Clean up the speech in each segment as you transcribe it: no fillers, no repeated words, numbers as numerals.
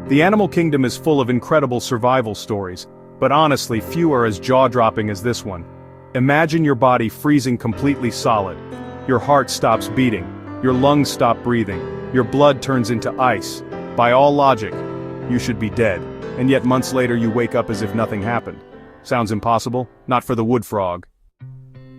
The animal kingdom is full of incredible survival stories, but honestly, few are as jaw-dropping as this one. Imagine your body freezing completely solid. Your heart stops beating, your lungs stop breathing, your blood turns into ice. By all logic, you should be dead, and yet months later you wake up as if nothing happened. Sounds impossible? Not for the wood frog.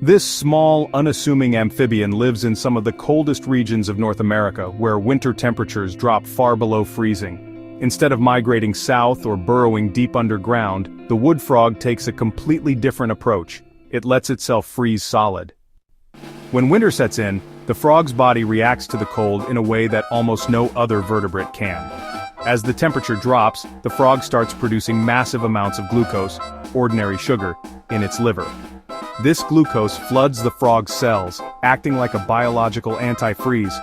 This small, unassuming amphibian lives in some of the coldest regions of North America, where winter temperatures drop far below freezing. Instead of migrating south or burrowing deep underground, the wood frog takes a completely different approach. It lets itself freeze solid. When winter sets in, the frog's body reacts to the cold in a way that almost no other vertebrate can. As the temperature drops, the frog starts producing massive amounts of glucose, ordinary sugar, in its liver. This glucose floods the frog's cells, acting like a biological antifreeze.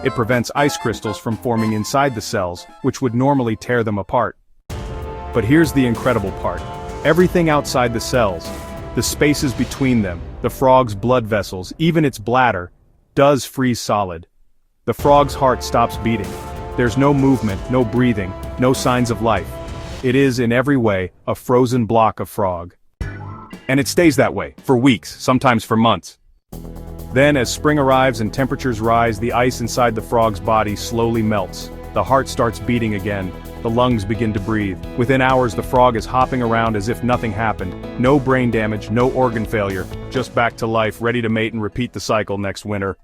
It prevents ice crystals from forming inside the cells, which would normally tear them apart. But here's the incredible part. Everything outside the cells, the spaces between them, the frog's blood vessels, even its bladder, does freeze solid. The frog's heart stops beating. There's no movement, no breathing, no signs of life. It is, in every way, a frozen block of frog. And it stays that way, for weeks, sometimes for months. Then, as spring arrives and temperatures rise, the ice inside the frog's body slowly melts. The heart starts beating again. The lungs begin to breathe. Within hours, the frog is hopping around as if nothing happened. No brain damage, no organ failure, just back to life, ready to mate and repeat the cycle next winter.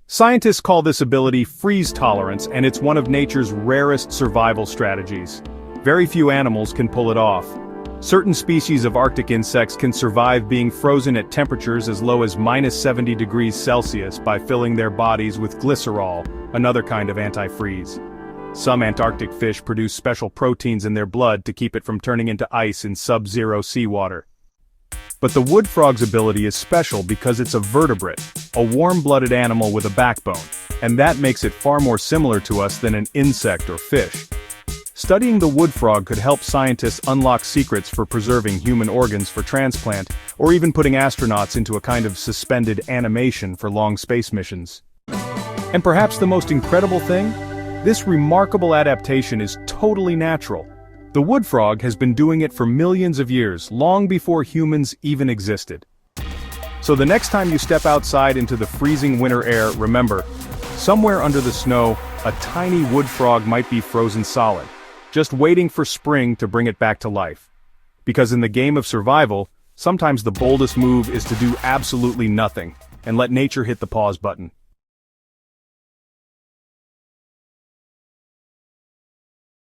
Scientists call this ability freeze tolerance, and it's one of nature's rarest survival strategies. Very few animals can pull it off. Certain species of Arctic insects can survive being frozen at temperatures as low as -70 degrees Celsius by filling their bodies with glycerol, another kind of antifreeze. Some Antarctic fish produce special proteins in their blood to keep it from turning into ice in sub-zero seawater. But the wood frog's ability is special because it's a vertebrate, a warm-blooded animal with a backbone, and that makes it far more similar to us than an insect or fish. Studying the wood frog could help scientists unlock secrets for preserving human organs for transplant, or even putting astronauts into a kind of suspended animation for long space missions. And perhaps the most incredible thing? This remarkable adaptation is totally natural. The wood frog has been doing it for millions of years, long before humans even existed. So the next time you step outside into the freezing winter air, remember, somewhere under the snow, a tiny wood frog might be frozen solid, just waiting for spring to bring it back to life. Because in the game of survival, sometimes the boldest move is to do absolutely nothing, and let nature hit the pause button.